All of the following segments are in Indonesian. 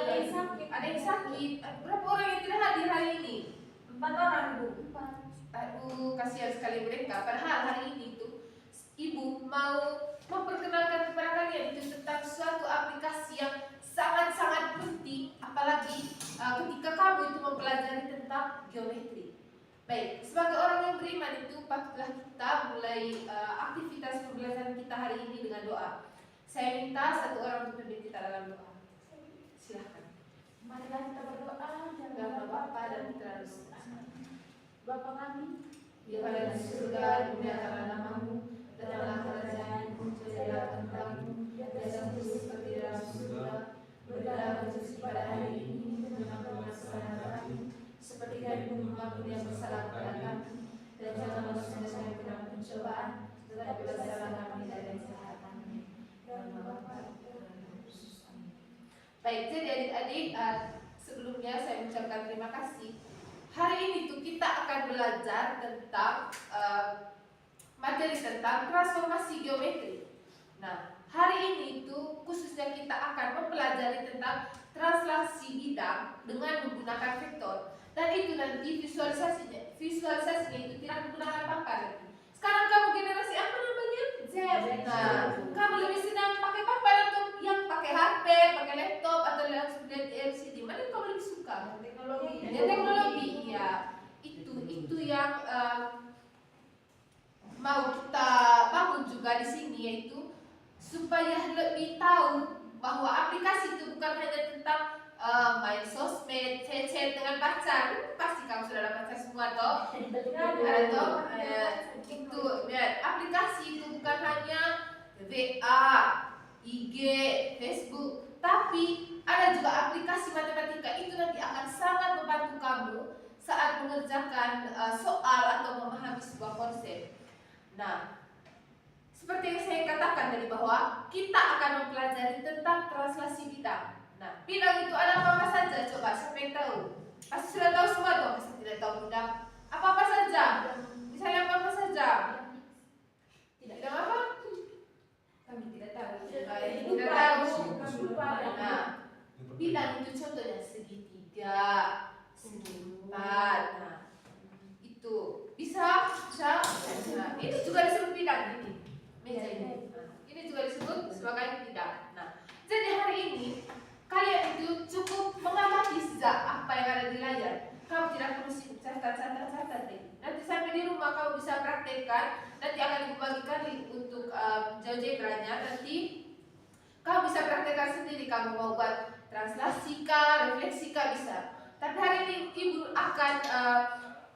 Ada yang sakit. Berapa orang yang tidak hadir hari ini? 4 orang, Bu. 4. Aduh, kasihan sekali mereka. Padahal hari ini tuh Ibu mau memperkenalkan kepada kalian itu tentang suatu aplikasi yang sangat-sangat penting, apalagi ketika kamu itu mempelajari tentang geometri. Baik, sebagai orang yang beriman itu patutlah kita mulai aktivitas pembelajaran kita hari ini dengan doa. Saya minta satu orang untuk memimpin kita dalam doa. Silahkan. Marilah kita berdoa. Dalam Bapa dan Putra dan Roh Kudus. Bapa kami, yang ada di surga, dimuliakanlah namamu, datanglah kerajaanmu, jadilah kehendakmu, biasa seperti dalam surga. Berilah rezeki pada hari ini, dan ampunilah kesalahan kami, seperti kami mengampuni yang bersalah kepada kami, dan jangan masukkan kami ke dalam pencobaan, tetapi bebaskanlah kami dari yang jahat. Amin. Dalam Bapa dan Putra dan Roh Kudus. Amin. Baik, jadi adik-adik, sebelumnya saya mengucapkan terima kasih. Hari ini tuh kita akan belajar tentang materi tentang transformasi geometri. Nah, hari ini itu khususnya kita akan mempelajari tentang translasi bidang dengan menggunakan vektor. Dan itu nanti visualisasinya itu tidak menggunakan papan. Sekarang kamu generasi apa namanya? Z. Nah, kamu lebih senang pakai papan atau yang pakai HP, pakai laptop atau langsung lihat LCD? Mana yang kamu lebih suka? teknologi. Teknologi, ya. Itu yang mau kita bangun juga di sini, yaitu supaya lebih tahu bahwa aplikasi itu bukan hanya tentang main sosmed, chat dengan pacar. Pasti kamu sudah ada pacar semua toh? Atau itu ya, aplikasi itu bukan hanya WA, IG, Facebook, tapi ada juga aplikasi matematika. Itu nanti akan sangat membantu kamu saat mengerjakan soal atau memahami sebuah konsep. Nah, seperti yang saya katakan tadi bahwa kita akan mempelajari tentang translasi bidang. Nah, bidang itu ada apa saja? Coba siapa yang tahu? Pasti sudah tahu semua dong. Pasti tidak tahu bidang apa saja. Misalnya apa saja? Tidak apa? Kami tidak tahu. Tidak tahu. Nah, bidang itu contohnya segitiga, segi empat. Nah, itu bisa. Nah, ini juga disebut bidang ini. Meja ini. Nah, ini juga disebut sebagai bidang. Nah, jadi hari ini kalian itu cukup mengamati saja apa yang ada di layar. Kamu tidak perlu sibuk catat ini. Nanti sampai di rumah kamu bisa praktekkan. Nanti akan dibagikan link untuk GeoGebra-nya. Nanti kamu bisa praktekkan sendiri. Kamu mau buat translasi kah, refleksi kah, bisa. Tapi hari ini Ibu akan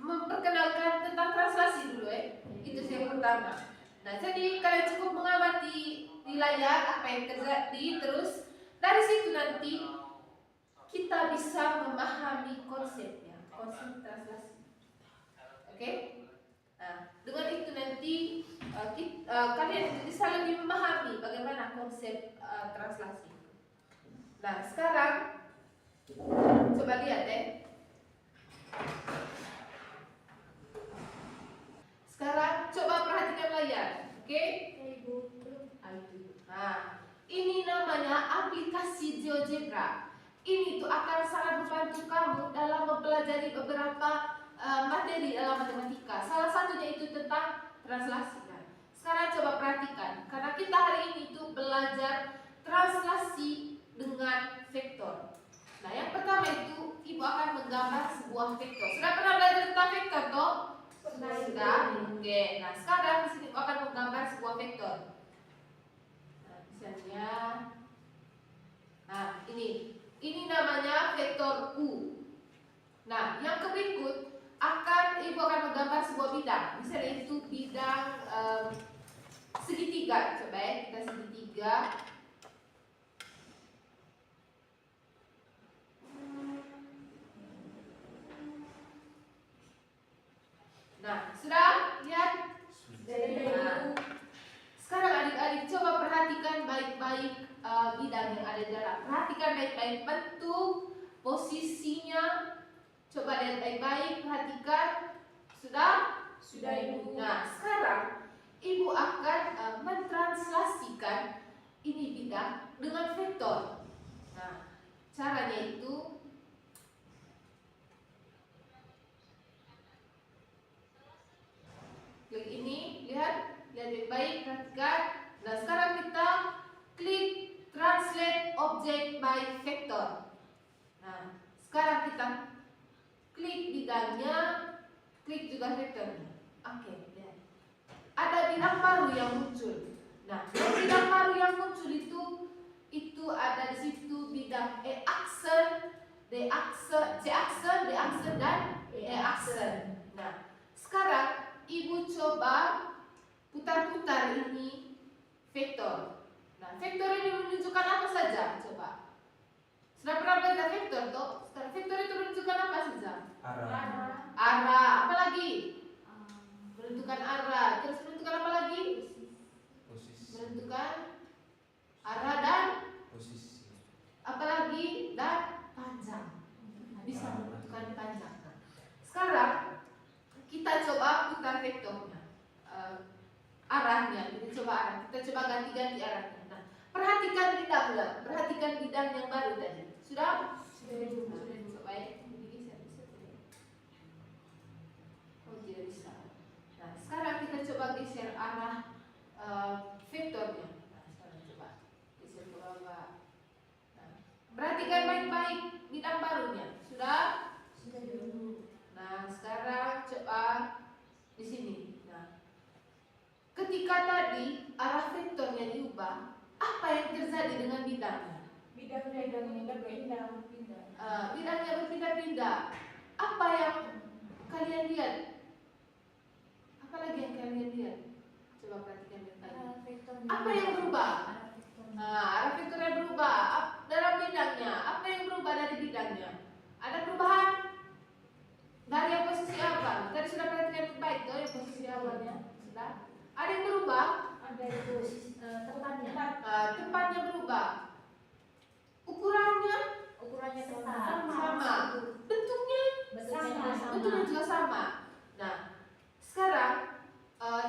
memperkenalkan tentang translasi dulu ya. Itu yang pertama. Nah, jadi kalian cukup mengamati di layar apa yang terjadi, terus dari situ nanti kita bisa memahami konsepnya, konsep translasi. Oke? Nah, dengan itu nanti kalian bisa lebih memahami bagaimana konsep translasi. Nah, sekarang coba lihat ya. Sekarang coba perhatikan layar, oke? Nah, ini namanya aplikasi GeoGebra. Ini tuh akan sangat membantu kamu dalam mempelajari beberapa materi dalam matematika. Salah satunya itu tentang translasi. Nah, sekarang coba perhatikan, karena kita hari ini tuh belajar translasi dengan vektor. Nah, yang pertama itu Ibu akan menggambar sebuah vektor. Sudah pernah belajar tentang vektor toh? Sudah. Oke. Nah, sekarang di sini Ibu akan menggambar sebuah vektor. Nah, misalnya, nah ini namanya vektor U. Nah, yang berikut Ibu akan menggambar sebuah bidang. Misalnya itu bidang segitiga. Coba ya, kita segitiga. Nah, sudah lihat? Nah, sekarang adik-adik coba perhatikan baik-baik bidang yang ada di dalam. Perhatikan baik-baik bentuk, posisinya. Coba lihat baik-baik, perhatikan. Sudah? Sudah, Ibu. Nah, sekarang Ibu akan mentranslasikan ini bidang dengan vektor. Nah, caranya bidangnya itu klik ini, lihat baik-baik, perhatikan. Nah, sekarang kita klik translate object by vector. Nah, sekarang kita klik bidangnya, klik juga vektornya. Oke, lihat. Ada bidang baru yang muncul. Nah, bidang baru yang muncul itu ada di situ bidang E-aksen, D-aksen, C-aksen, D-aksen, dan E-aksen. Nah, sekarang Ibu coba putar-putar ini vektor. Nah, vektor ini menunjukkan apa saja? Coba. Sudah pernah belajar vektor toh? Sekarang vektor itu menunjukkan apa saja? Arah. Arah. Apa lagi? Menentukan arah. Terus menentukan apa lagi? Posisi. Menentukan arah dan Posisi. apa lagi? Dan panjang. Bisa menentukan panjang. Nah, sekarang kita coba putar vektornya. Arahnya, kita coba ganti-ganti arahnya. Nah, perhatikan bidang lah, perhatikan bidang yang baru tadi. Sudah? Sudah. Coba ya, bisa. Oh, tidak bisa. Nah, sekarang kita coba geser arah vektornya. Nah, sekarang coba geser ke bawah. Nah, perhatikan baik-baik bidang barunya. Sudah? Sudah dulu. Nah, sekarang coba di sini. Nah, ketika tadi arah vektornya diubah, apa yang terjadi dengan bidangnya? Bidangnya berpindah. Bidangnya berpindah-pindah. Apa yang kalian lihat? Apa lagi yang kalian lihat? Coba perhatikan baik-baik. Apa yang berubah? Arah vektornya berubah. Dalam bidangnya, apa yang berubah dari bidangnya? Ada perubahan? Dari yang posisi awal. Tadi sudah perhatikan baik tuh yang posisi awalnya. Sudah. Ada yang berubah? Ada itu tempatnya. Tempatnya berubah. Ukurannya Ukurannya sama. Bentuknya bentuknya juga sama. Nah, sekarang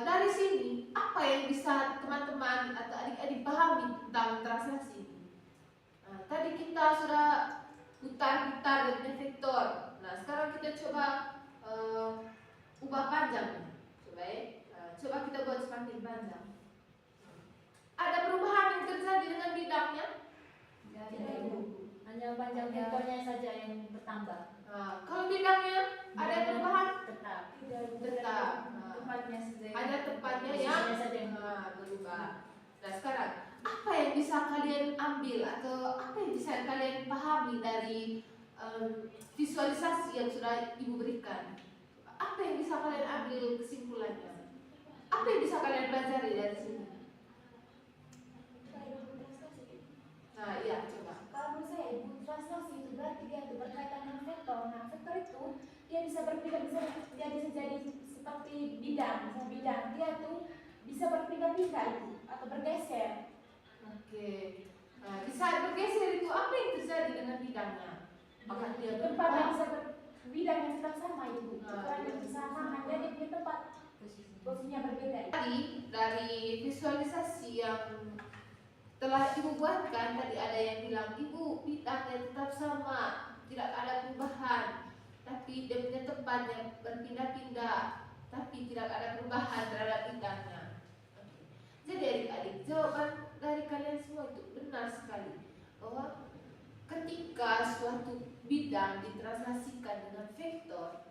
dari sini apa yang bisa teman-teman atau adik-adik pahami tentang translasi ini? Tadi kita sudah putar-putar dengan vektor. Nah, sekarang kita coba ubah panjangnya. Coba ya. Coba kita buat semakin panjang. Ada perubahan yang terjadi dengan bidangnya? Hanya panjang vektornya saja yang bertambah. Kalau bidangnya ada perubahan? Tetap. Tetap. Tempatnya saja. Ada tempatnya yang Posisinya saja yang berubah. Nah, sekarang apa yang bisa kalian ambil atau apa yang bisa kalian pahami dari visualisasi yang sudah Ibu berikan? Apa yang bisa kalian ambil kesimpulannya? Apa yang bisa kalian pelajari dari sini? Nah, iya, coba. Kalau menurut saya, translasi itu berarti dia itu berkaitan dengan vektor. Nah, vektor itu dia bisa berpindah, bisa jadi seperti bidang. Misalnya bidang, dia tuh bisa berpindah-pindah itu atau bergeser. Oke. Nah, di saat bergeser itu apa yang terjadi dengan bidangnya? Apakah dia Tempat yang berubah? bisa bidang yang tetap sama itu. Ukuran yang bisa sama, jadi dia tempat posisinya berbeda. Tadi dari visualisasi yang telah Ibu buatkan, tadi ada yang bilang Ibu bidangnya tetap sama, tidak ada perubahan, tapi dia punya tempatnya berpindah-pindah, tapi tidak ada perubahan terhadap bidangnya. Jadi adik-adik, jawaban dari kalian semua itu benar sekali, bahwa ketika suatu bidang ditranslasikan dengan vektor,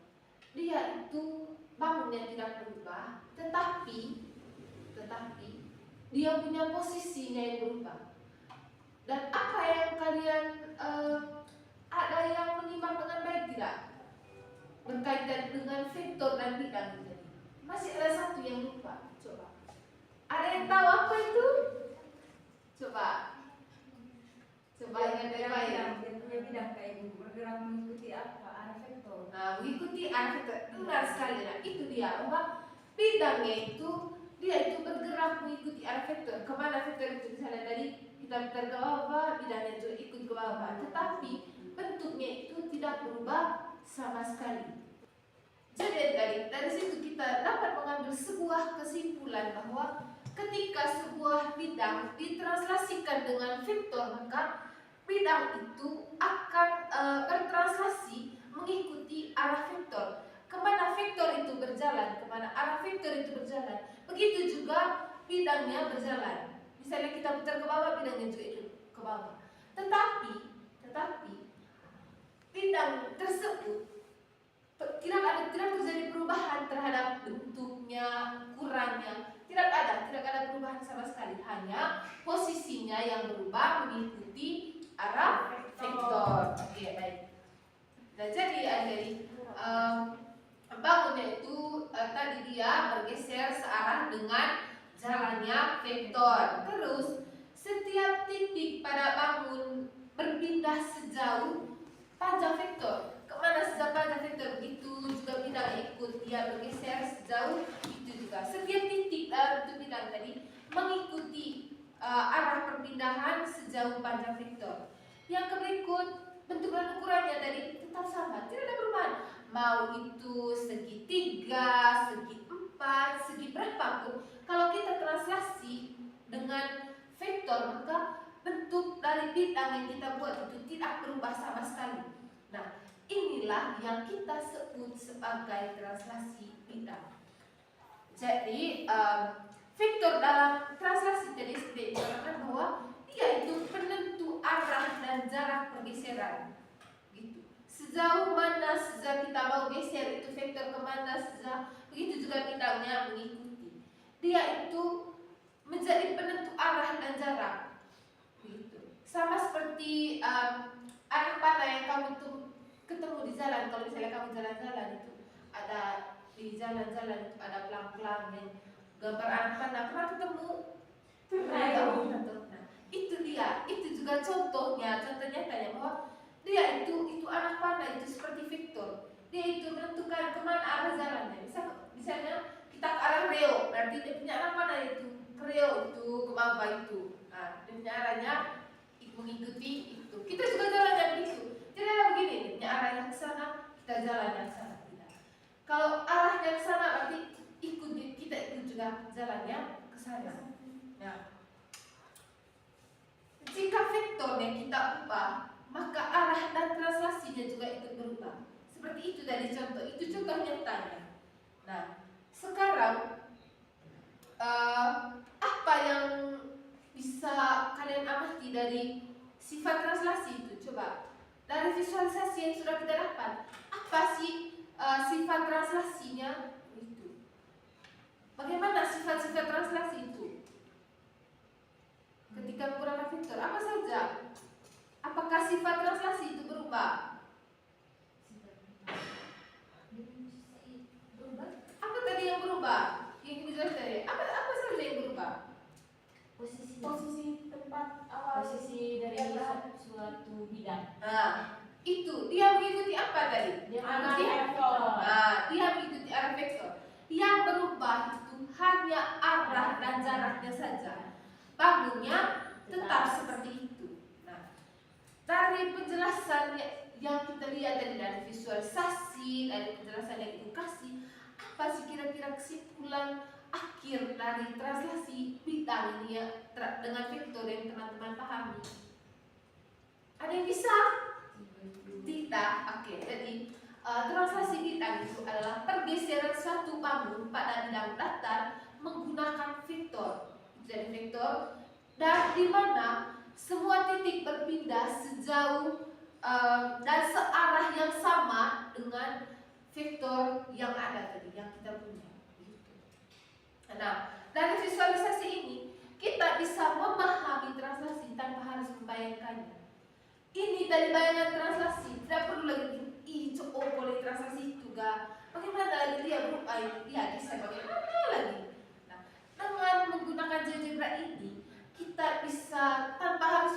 dia itu bangunnya tidak berubah, tetapi dia punya posisinya yang berubah. Dan apa yang kalian ada yang menyimak dengan baik tidak? Berkaitan dengan vektor dan bidang tadi. Masih ada satu yang lupa. Coba. Ada yang tahu apa itu? Coba ingat baik-baik. Dia punya bidang kayak ibu bergerak mengikuti apa arah vektor. Nah, mengikuti arah vektor. Benar sekali. Nah, itu dia bahwa bidangnya itu dia itu bergerak mengikuti arah vektor. Kemana vektor itu? Misalnya tadi kita putar ke bawah, bidangnya itu ikut ke bawah. Tetapi bentuknya itu tidak berubah sama sekali. Jadi dari situ kita dapat mengambil sebuah kesimpulan bahwa ketika sebuah bidang ditranslasikan dengan vektor, maka bidang itu akan translasi mengikuti arah vektor. Kemana vektor itu berjalan, kemana arah vektor itu berjalan, begitu juga bidangnya berjalan. Misalnya kita putar ke bawah, bidangnya juga itu ke bawah. Tetapi bidang tersebut tidak terjadi perubahan terhadap bentuknya, ukurannya, tidak ada perubahan sama sekali. Hanya posisinya yang berubah mengikuti arah vektor. Oke, baik. Nah, jadi bangunnya itu tadi dia bergeser searah dengan jalannya vektor. Terus setiap titik pada bangun berpindah sejauh panjang vektor. Kemana sejauh panjang vektor, begitu juga bidang ikut dia bergeser sejauh itu juga. Setiap titik dalam itu bidang tadi mengikuti arah perpindahan sejauh panjang vektor. Yang berikut bentuk dan ukurannya tadi tetap sama, tidak ada perubahan. Mau itu segi 3, segi 4, segi berapapun, kalau kita translasi dengan vektor maka bentuk dari bidang yang kita buat itu tidak berubah sama sekali. Nah, inilah yang kita sebut sebagai translasi bidang. Jadi vektor dalam translasi tadi seperti dikatakan bahwa dia itu penentu arah dan jarak pergeseran. Gitu. Sejauh mana sejauh kita mau geser itu vektor kemana sejauh, begitu juga bidangnya mengikuti. Dia itu menjadi penentu arah dan jarak. Gitu. Sama seperti anak panah yang kamu ketemu di jalan. Kalau misalnya kamu jalan-jalan itu ada di jalan-jalan itu ada pelang-pelang yang gambar anak panah, pernah ketemu? Nah, itu dia, itu juga contohnya nyatanya bahwa dia itu anak panah itu seperti vektor. Dia itu menentukan kemana arah jalannya. Misalnya kita ke arah Rio, berarti dia punya arah panah itu ke Rio itu ke bawah itu. Nah, dia punya arahnya mengikuti itu. Kita juga jalannya begitu. Tidak begini, dia punya arahnya ke sana, kita jalannya ke sana. Tidak. Kalau arahnya ke sana berarti kita ikut juga jalannya ke sana. Nah, jika vektornya kita ubah, maka arah dan translasinya juga ikut berubah. Seperti itu dari contoh, itu contoh nyatanya. Nah, sekarang apa yang bisa kalian amati dari sifat translasi itu? Coba dari visualisasi yang sudah kita dapat, apa sih sifat translasinya itu? Bagaimana sifat-sifat translasi itu? Ketika menggunakan vektor, apa saja? Apakah sifat translasi itu berubah? Apa tadi yang berubah? Yang dijelaskan tadi, apa saja yang berubah? Posisi tempat awal, Posisi dari suatu bidang. Nah, itu dia mengikuti apa tadi? Dia Mengikuti vektor. Nah, dia mengikuti arah vektor. Yang berubah itu hanya arah dan jaraknya saja. Bangunnya tetap seperti itu. Nah, dari penjelasan yang kita lihat dari visualisasi, dari penjelasan yang edukasi, apa sih kira-kira kesimpulan akhir dari translasi bidang ini ya, dengan vektor yang teman-teman pahami? Ada yang bisa? Tidak. Oke, jadi translasi bidang itu adalah pergeseran suatu bangun pada bidang datar menggunakan vektor. Jadi vektor dan di mana semua titik berpindah sejauh dan searah yang sama dengan vektor yang ada tadi yang kita punya. Gitu. Nah, dari visualisasi ini kita bisa memahami translasi tanpa harus membayangkannya. Ini dari bayangan translasi tidak perlu lagi boleh translasi itu ga. Bagaimana lagi dia berubah dia bisa bagaimana lagi? Nah, dengan menggunakan GeoGebra ini kita bisa tanpa harus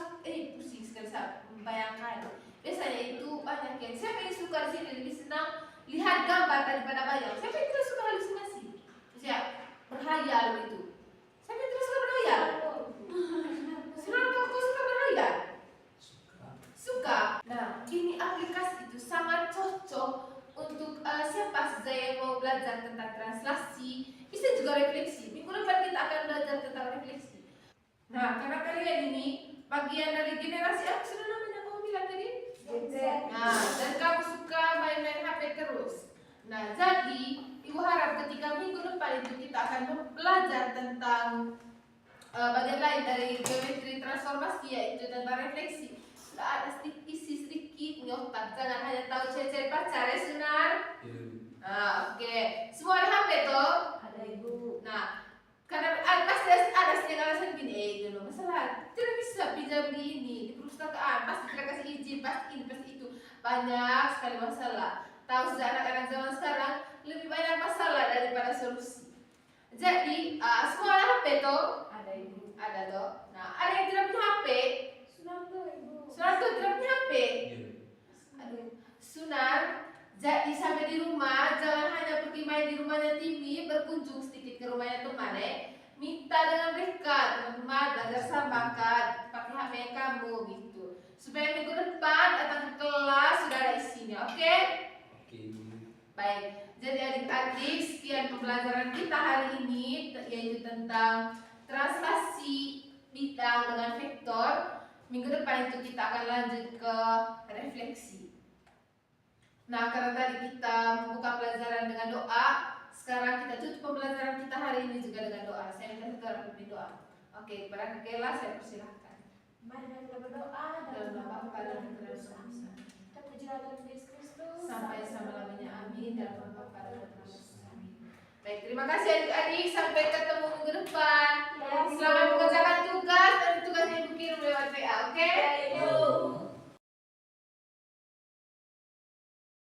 pusing sekali saat membayangkan. Biasanya itu banyak yang siapa yang suka di sini lebih senang lihat gambar daripada bayang. Siapa yang tidak suka halusinasi? Misalnya berhayal gitu. Siapa yang tidak suka berhayal? Senang atau suka berhayal? Suka. Nah, ini aplikasi itu sangat cocok untuk siapa saja yang mau belajar tentang translasi. Bisa juga refleksi. Minggu depan kita akan belajar tentang refleksi. Nah, karena kalian ini bagian dari generasi apa sudah namanya kamu bilang tadi? Z. Nah, dan kamu isi otak. Jangan hanya tahu cari pacar ya Sunar. Oke. Semua ada HP toh? Ada ibu. Nah, karena pasti ada sih yang alasan gini, gitu masalah tidak bisa pinjam di ini di perpustakaan, pasti tidak kasih izin, pasti ini pasti itu, banyak sekali masalah. Tahu sudah anak-anak zaman sekarang lebih banyak masalah daripada solusi. Jadi semua ada HP toh? Ada ibu. Ada toh. Nah, ada yang tidak punya HP? Sunarto ibu. Sunarto tidak punya HP? Iya. Aduh, Sunar. Jadi sampai di rumah, jangan hanya pergi main di rumahnya Timi, berkunjung sedikit ke rumahnya teman minta dengan mereka, teman-teman belajar sama kan, pakai HP yang kamu gitu. Supaya minggu depan datang ke kelas sudah ada isinya, oke? Oke. Baik, jadi adik-adik sekian pembelajaran kita hari ini, yaitu tentang translasi bidang dengan vektor. Minggu depan itu kita akan lanjut ke refleksi. Nah, karena tadi kita membuka pelajaran dengan doa, sekarang kita tutup pembelajaran kita hari ini juga dengan doa. Saya minta satu orang berdoa. Doa. Oke, kepada Kela saya persilahkan. Mari kita berdoa Dalam nama Bapa dan Putra dan Roh Kudus. Terpujilah Tuhan Yesus Kristus Sampai selama-lamanya. Amin. Dalam nama Bapa dan Putra dan Roh Kudus. Amin. Baik, terima kasih adik-adik. Sampai ketemu minggu depan. Ya, Selamat mengerjakan tugas dan tugasnya Ibu kirim lewat WA, oke?